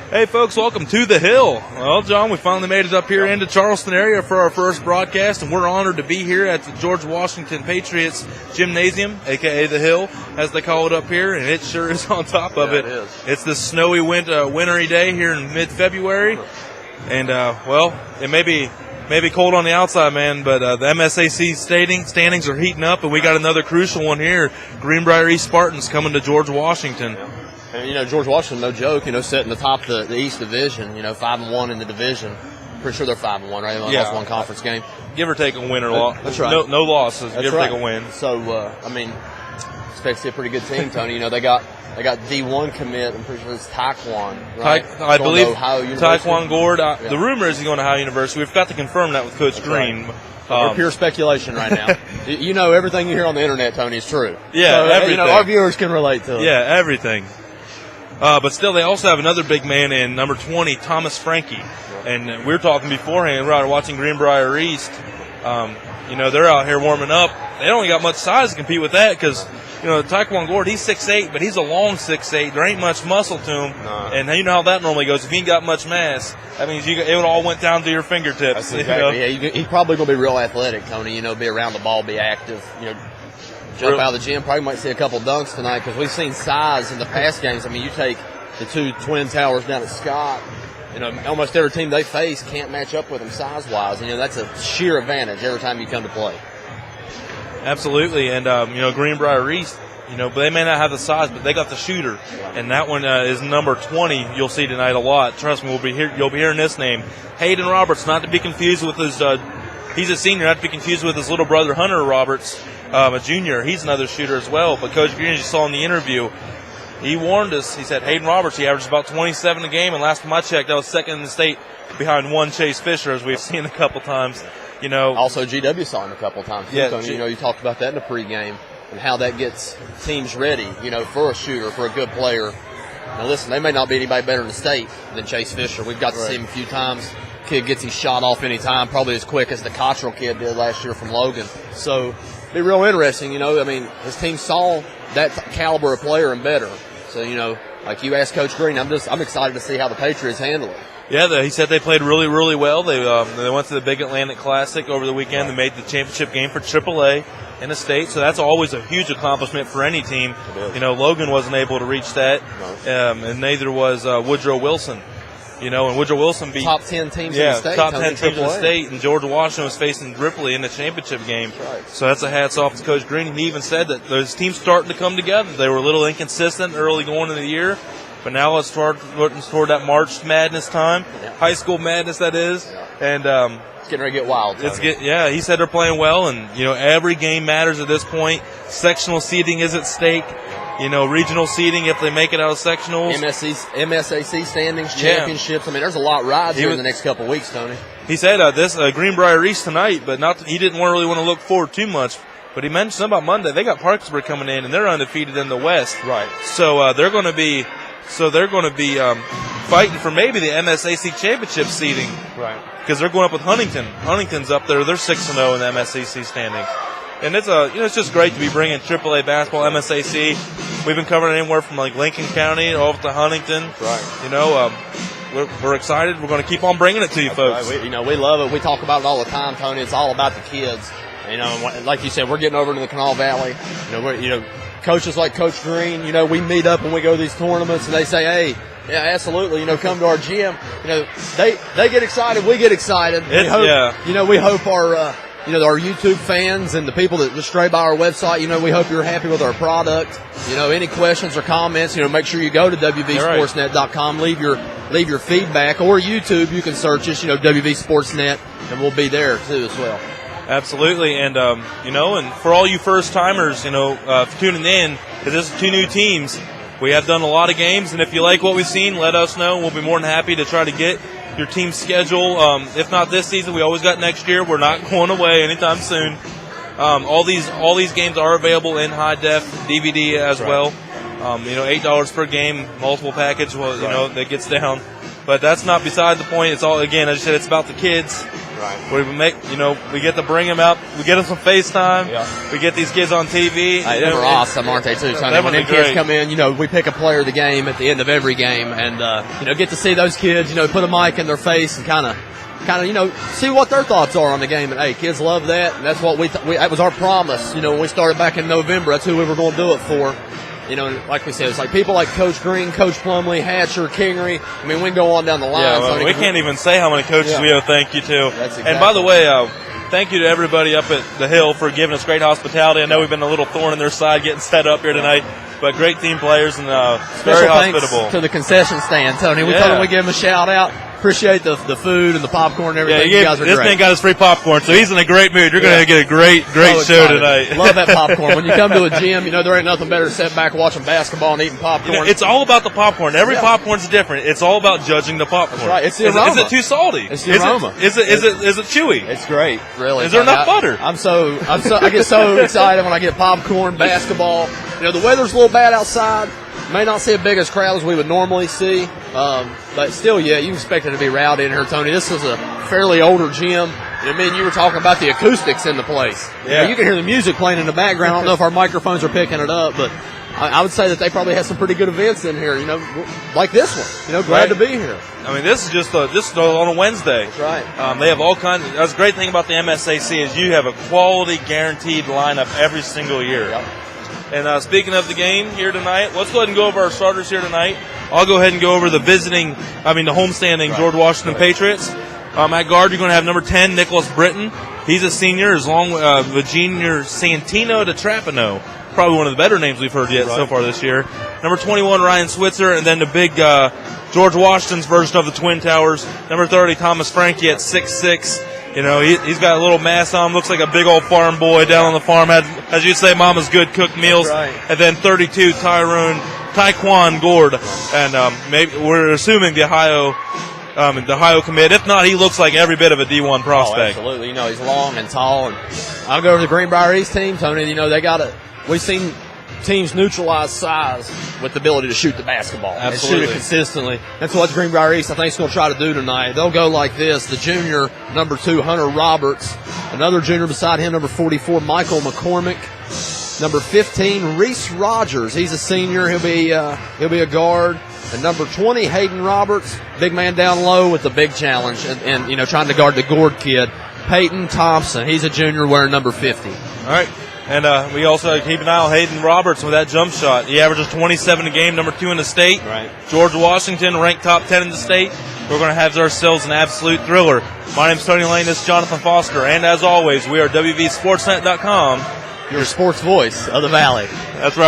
Hey, folks, welcome to The Hill. Well, John, we finally made it up here into Charleston area for our first broadcast, and we're honored to be here at the George Washington Patriots Gymnasium, a.k.a. The Hill, as they call it up here, and it sure is on top of it. It is. It's this snowy, wintry day here in mid-February, and, it may be cold on the outside, man, but the MSAC standings are heating up, and we got another crucial one here. Greenbrier East Spartans coming to George Washington. Yeah. And, George Washington, no joke, sitting atop the East Division, 5-1 in the division. Pretty sure they're 5-1, right? They lost one conference game. Give or take a win or loss. That's right. No losses. That's give or right. take a win. So, expect to see a pretty good team, Tony. They got D1 commit. I'm pretty sure it's Taekwon, right? I believe Taekwon Gord. The rumor is he's going to Ohio University. We've got to confirm that with Coach Green. Right. We're pure speculation right now. Everything you hear on the internet, Tony, is true. Yeah, so, everything. Our viewers can relate to it. Yeah, everything. But still, they also have another big man in number 20, Thomas Frankie. And we were talking beforehand, we were watching Greenbrier East. They're out here warming up. They don't got much size to compete with that because, Taekwon Gord, he's 6'8", but he's a long 6'8". There ain't much muscle to him. No. And you know how that normally goes. If he ain't got much mass, that means it would all went down to your fingertips. That's exactly. Yeah, he's probably going to be real athletic, Tony. Be around the ball, be active. Jump out of the gym. Probably might see a couple dunks tonight because we've seen size in the past games. You take the two Twin Towers down at Scott. Almost every team they face can't match up with them size-wise. That's a sheer advantage every time you come to play. Absolutely. And, Greenbrier East, but they may not have the size, but they got the shooter. And that one is number 20 you'll see tonight a lot. Trust me, you'll be hearing this name. Hayden Roberts, not to be confused with his he's a senior, not to be confused with his little brother Hunter Roberts, a junior. He's another shooter as well. But Coach Green, as you saw in the interview, he warned us. He said Hayden Roberts, he averages about 27 a game, and last time I checked, that was second in the state behind one Chase Fisher, as we've seen a couple times. Also, GW saw him a couple times. Yeah, Tony, you talked about that in the pregame and how that gets teams ready, for a shooter, for a good player. Now, listen, they may not be anybody better in the state than Chase Fisher. We've got to see him a few times. Kid gets his shot off any time, probably as quick as the Cottrell kid did last year from Logan. So, be real interesting, his team saw that caliber of player and better. So, like you asked Coach Green, I'm excited to see how the Patriots handle it. Yeah, he said they played really, really well. They went to the Big Atlantic Classic over the weekend. They made the championship game for AAA in the state, so that's always a huge accomplishment for any team. Logan wasn't able to reach that, and neither was Woodrow Wilson. And Woodrow Wilson beat top 10 teams in the state. Top 10 teams in the state, and George Washington was facing Ripley in the championship game. Right. So that's a hats off to Coach Green. He even said that those teams starting to come together. They were a little inconsistent early going into the year, but now let's start looking toward that March Madness time, high school madness that is, and it's getting ready to get wild. He said they're playing well, and every game matters at this point. Sectional seeding is at stake. Regional seeding if they make it out of sectionals. MSAC standings, championships. There's a lot rides here in the next couple of weeks, Tony. He said this Greenbrier East tonight, but he didn't really want to look forward too much. But he mentioned something about Monday. They got Parkersburg coming in, and they're undefeated in the West. Right. So they're going to be fighting for maybe the MSAC championship seeding. Right. Because they're going up with Huntington. Huntington's up there. They're 6-0 in the MSAC standing. And it's it's just great to be bringing AAA basketball, MSAC. We've been covering anywhere from like Lincoln County over to Huntington. Right. We're excited. We're going to keep on bringing it to you, folks. Right. We love it. We talk about it all the time, Tony. It's all about the kids. Like you said, we're getting over to the Kanawha Valley. Coaches like Coach Green. We meet up and we go to these tournaments, and they say, "Hey, yeah, absolutely. Come to our gym." They get excited. We get excited. We hope our our YouTube fans and the people that just stray by our website, we hope you're happy with our product. Any questions or comments, make sure you go to wvsportsnet.com, leave your feedback, or YouTube, you can search us, WV Sportsnet, and we'll be there too as well. Absolutely, and and for all you first timers, tuning in, because this is two new teams. We have done a lot of games, and if you like what we've seen, let us know. We'll be more than happy to try to get your team's schedule. If not this season, we always got next year. We're not going away anytime soon. All these games are available in high def DVD as well. $8 per game, multiple package. That gets down. But that's not beside the point. It's all, again, as you said, it's about the kids. Right. We get to bring them out. We get them some FaceTime. Yeah. We get these kids on TV. Hey, they're awesome, aren't they, too, Tony? When them kids come in, we pick a player of the game at the end of every game, and get to see those kids, put a mic in their face and kind of, see what their thoughts are on the game. And hey, kids love that. And that's what that was our promise. When we started back in November, that's who we were going to do it for. Like we said, it's like people like Coach Green, Coach Plumley, Hatcher, Kingery. I mean, we can go on down the line. Yeah, well, we can't even say how many coaches we owe thank you to. That's exactly. And by the way, thank you to everybody up at the Hill for giving us great hospitality. I know we've been a little thorn in their side getting set up here tonight, but great team players and very hospitable. Thanks to the concession stand, Tony. We told them we'd give them a shout out. Appreciate the food and the popcorn and everything. You guys are this great. man got us free popcorn, so he's in a great mood. You're going to get a great show tonight. Love that popcorn. When you come to a gym, there ain't nothing better than sitting back watching basketball and eating popcorn. It's all about the popcorn. Every popcorn's different. It's all about judging the popcorn. That's right. It's the aroma. Is it too salty? It's the aroma. Is it chewy? It's great. Really. Is there enough butter? I get so excited when I get popcorn, basketball. The weather's a little bad outside. May not see as big as crowd as we would normally see, but still, you expect it to be rowdy in here, Tony. This is a fairly older gym. You were talking about the acoustics in the place. Yeah. You can hear the music playing in the background. I don't know if our microphones are picking it up, but I would say that they probably have some pretty good events in here, like this one. Glad to be here. I mean, this is on a Wednesday. That's right. They have all kinds. That's the great thing about the MSAC is you have a quality guaranteed lineup every single year. Yep. And speaking of the game here tonight, let's go ahead and go over our starters here tonight. I'll go ahead and go over the homestanding George Washington Patriots. At guard, you're going to have number 10, Nicholas Britton. He's a senior, along with junior Santino de Trapano. Probably one of the better names we've heard yet so far this year. Number 21, Ryan Switzer, and then the big George Washington's version of the Twin Towers. Number 30, Thomas Frankie at 6'6". He's got a little mask on, looks like a big old farm boy down on the farm. As you say, Mama's good cooked meals. That's right. And then 32, Taekwon Gord. And maybe we're assuming the Ohio commit. If not, he looks like every bit of a D1 prospect. Oh, absolutely. He's long and tall. And I'll go over the Greenbrier East team, Tony. We've seen teams neutralize size with the ability to shoot the basketball. Absolutely. And shoot it consistently. That's what Greenbrier East, I think, is going to try to do tonight. They'll go like this. The junior, number 2, Hunter Roberts. Another junior beside him, number 44, Michael McCormick. Number 15, Reese Rogers. He's a senior. He'll be a guard. And number 20, Hayden Roberts. Big man down low with the big challenge and trying to guard the Gord kid. Peyton Thompson. He's a junior wearing number 50. All right. And we also keep an eye on Hayden Roberts with that jump shot. He averages 27 a game, number 2 in the state. Right. George Washington ranked top 10 in the state. We're going to have ourselves an absolute thriller. My name's Tony Lane. This is Jonathan Foster. And as always, we are wvsportsnet.com. Your sports voice of the Valley. That's right.